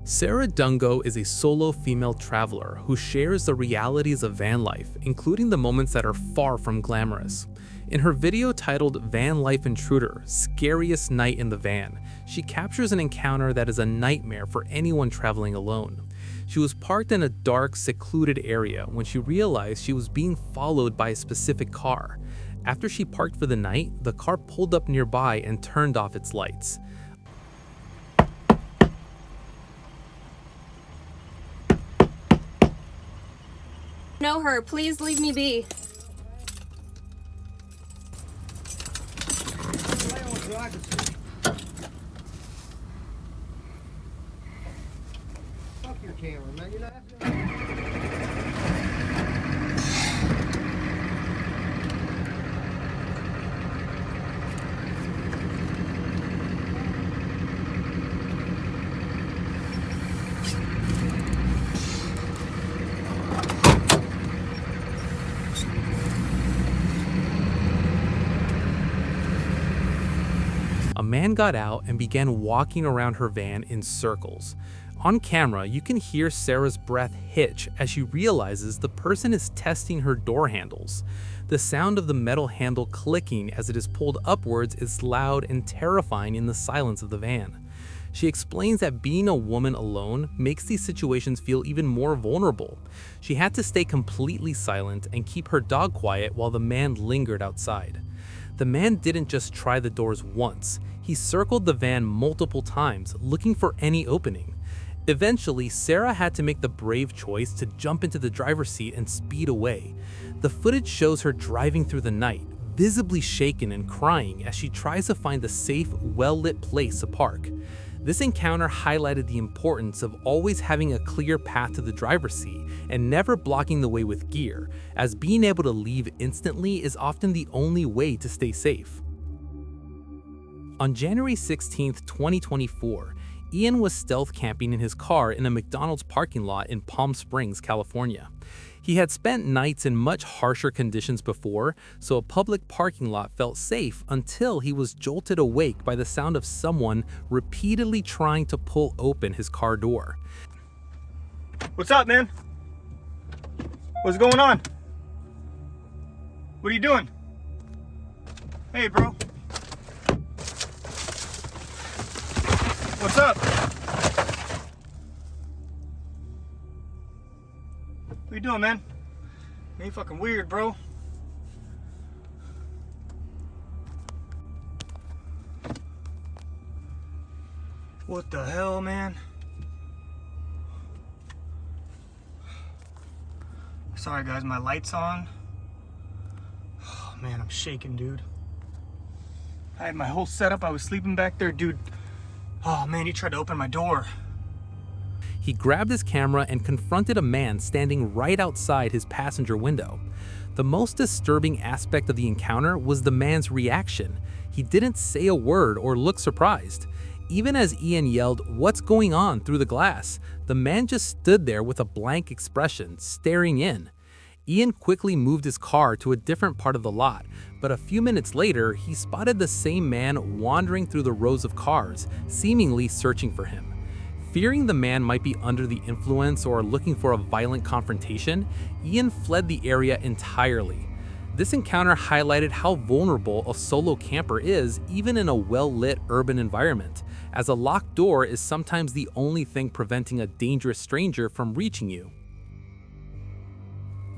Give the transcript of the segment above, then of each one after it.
Sarah Dungo is a solo female traveler who shares the realities of van life, including the moments that are far from glamorous. In her video titled Van Life Intruder, Scariest Night in the Van, she captures an encounter that is a nightmare for anyone traveling alone. She was parked in a dark, secluded area when she realized she was being followed by a specific car. After she parked for the night, the car pulled up nearby and turned off its lights. Know her. Please leave me be. Fuck your camera, man. You're not A man got out and began walking around her van in circles. On camera, you can hear Sarah's breath hitch as she realizes the person is testing her door handles. The sound of the metal handle clicking as it is pulled upwards is loud and terrifying in the silence of the van. She explains that being a woman alone makes these situations feel even more vulnerable. She had to stay completely silent and keep her dog quiet while the man lingered outside. The man didn't just try the doors once, he circled the van multiple times, looking for any opening. Eventually, Sarah had to make the brave choice to jump into the driver's seat and speed away. The footage shows her driving through the night, visibly shaken and crying as she tries to find a safe, well-lit place to park. This encounter highlighted the importance of always having a clear path to the driver's seat and never blocking the way with gear, as being able to leave instantly is often the only way to stay safe. On January 16, 2024, Ian was stealth camping in his car in a McDonald's parking lot in Palm Springs, California. He had spent nights in much harsher conditions before, so a public parking lot felt safe until he was jolted awake by the sound of someone repeatedly trying to pull open his car door. What's up, man? What's going on? What are you doing? Hey, bro. What's up? What you doing, man? You ain't fucking weird, bro. What the hell, man? Sorry, guys, my light's on. Oh, man, I'm shaking, dude. I had my whole setup. I was sleeping back there, dude. Oh, man, he tried to open my door. He grabbed his camera and confronted a man standing right outside his passenger window. The most disturbing aspect of the encounter was the man's reaction. He didn't say a word or look surprised. Even as Ian yelled, "What's going on?" through the glass, the man just stood there with a blank expression, staring in. Ian quickly moved his car to a different part of the lot, but a few minutes later, he spotted the same man wandering through the rows of cars, seemingly searching for him. Fearing the man might be under the influence or looking for a violent confrontation, Ian fled the area entirely. This encounter highlighted how vulnerable a solo camper is even in a well-lit urban environment, as a locked door is sometimes the only thing preventing a dangerous stranger from reaching you.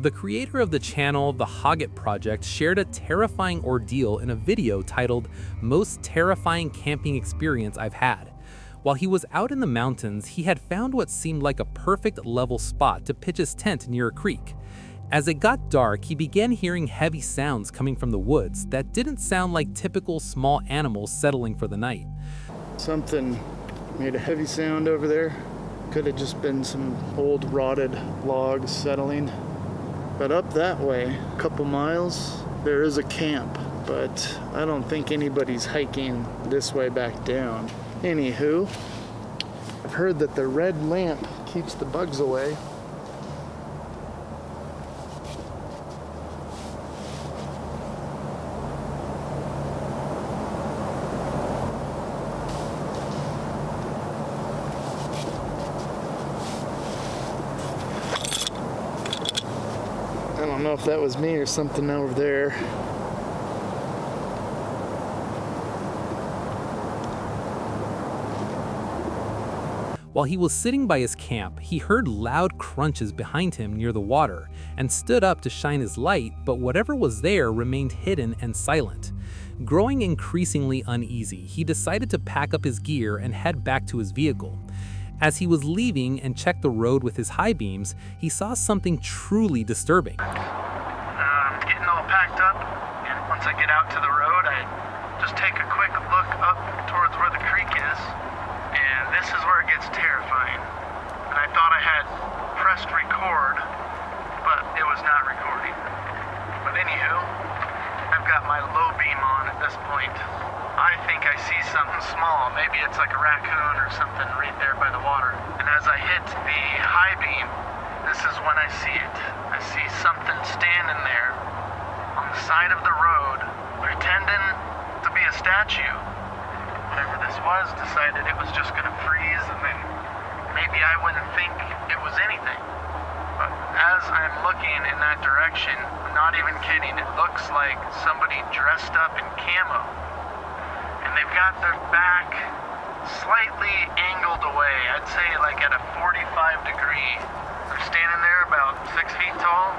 The creator of the channel, The Hoggett Project, shared a terrifying ordeal in a video titled "Most Terrifying Camping Experience I've Had." While he was out in the mountains, he had found what seemed like a perfect level spot to pitch his tent near a creek. As it got dark, he began hearing heavy sounds coming from the woods that didn't sound like typical small animals settling for the night. Something made a heavy sound over there. Could have just been some old rotted logs settling. But up that way, a couple miles, there is a camp, but I don't think anybody's hiking this way back down. Anywho, I've heard that the red lamp keeps the bugs away. don't know if that was me or something over there. While he was sitting by his camp, he heard loud crunches behind him near the water and stood up to shine his light, but whatever was there remained hidden and silent. Growing increasingly uneasy, he decided to pack up his gear and head back to his vehicle. As he was leaving and checked the road with his high beams, he saw something truly disturbing. I'm getting all packed up, and once I get out to the road, I just take a quick look up towards where the creek is. And this is where it gets terrifying. And I thought I had pressed record, but it was not recording. But anywho, I've got my low beam on at this point. I think I see something small. Maybe it's like a raccoon or something right there by the water. And as I hit the high beam, this is when I see it. I see something standing there on the side of the road, pretending to be a statue. Whatever this was, decided it was just gonna freeze, and then maybe I wouldn't think it was anything. But as I'm looking in that direction, I'm not even kidding, it looks like somebody dressed up in camo. And they've got their back slightly angled away, I'd say like at a 45 degree. They're standing there about 6 feet tall,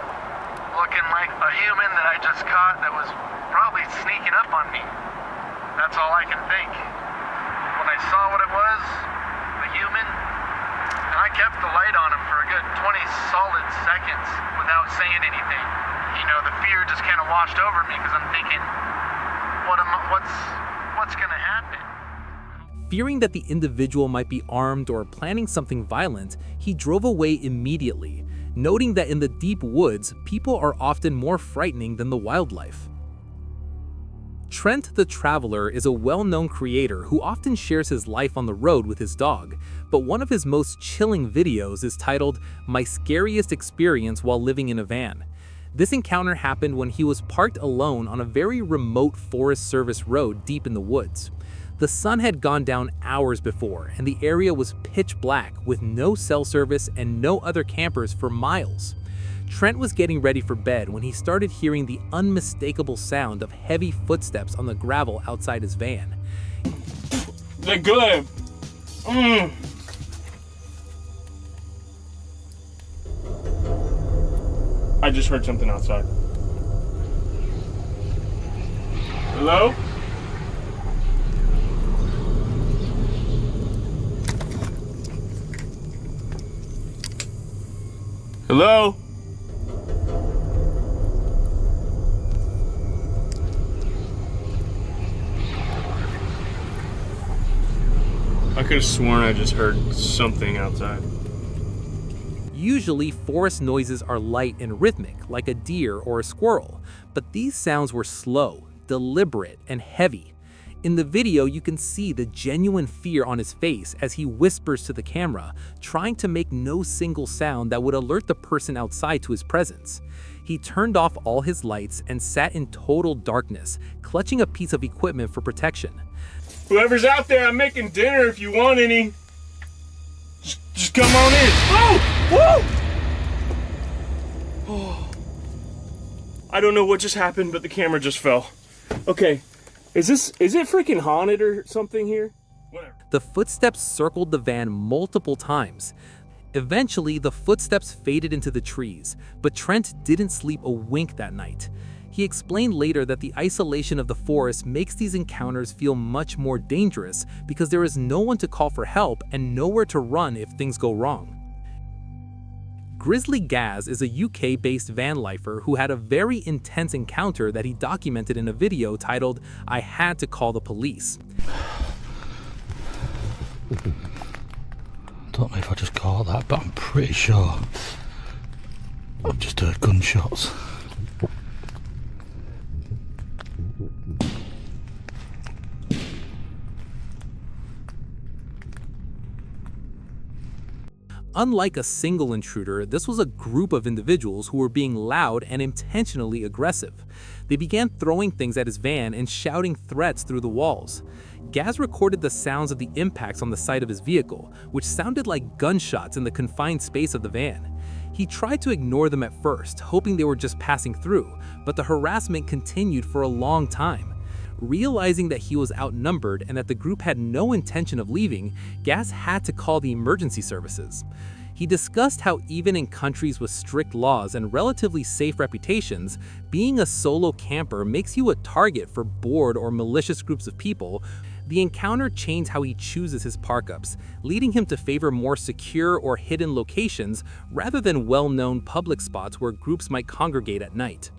looking like a human that I just caught that was probably sneaking up on me. That's all I can think. When I saw what it was, the human, and I kept the light on him for a good 20 solid seconds without saying anything. You know, the fear just kind of washed over me because I'm thinking, what's gonna happen? Fearing that the individual might be armed or planning something violent, he drove away immediately, noting that in the deep woods, people are often more frightening than the wildlife. Trent the Traveler is a well-known creator who often shares his life on the road with his dog, but one of his most chilling videos is titled "My Scariest Experience While Living in a Van." This encounter happened when he was parked alone on a very remote Forest Service road deep in the woods. The sun had gone down hours before, and the area was pitch black with no cell service and no other campers for miles. Trent was getting ready for bed when he started hearing the unmistakable sound of heavy footsteps on the gravel outside his van. They're good. I just heard something outside. Hello? Hello? I could have sworn I just heard something outside. Usually, forest noises are light and rhythmic, like a deer or a squirrel, but these sounds were slow, deliberate, and heavy. In the video, you can see the genuine fear on his face as he whispers to the camera, trying to make no single sound that would alert the person outside to his presence. He turned off all his lights and sat in total darkness, clutching a piece of equipment for protection. Whoever's out there, I'm making dinner if you want any. Just come on in. Oh! Whoa! Oh. I don't know what just happened, but the camera just fell. Okay. Is it freaking haunted or something here? Whatever. The footsteps circled the van multiple times. Eventually, the footsteps faded into the trees, but Trent didn't sleep a wink that night. He explained later that the isolation of the forest makes these encounters feel much more dangerous because there is no one to call for help and nowhere to run if things go wrong. Grizzly Gaz is a UK-based van lifer who had a very intense encounter that he documented in a video titled, "I Had to Call the Police." Don't know if I just caught that, but I'm pretty sure I've just heard gunshots. Unlike a single intruder, this was a group of individuals who were being loud and intentionally aggressive. They began throwing things at his van and shouting threats through the walls. Gaz recorded the sounds of the impacts on the side of his vehicle, which sounded like gunshots in the confined space of the van. He tried to ignore them at first, hoping they were just passing through, but the harassment continued for a long time. Realizing that he was outnumbered and that the group had no intention of leaving, Gass had to call the emergency services. He discussed how even in countries with strict laws and relatively safe reputations, being a solo camper makes you a target for bored or malicious groups of people. The encounter changed how he chooses his park-ups, leading him to favor more secure or hidden locations rather than well-known public spots where groups might congregate at night.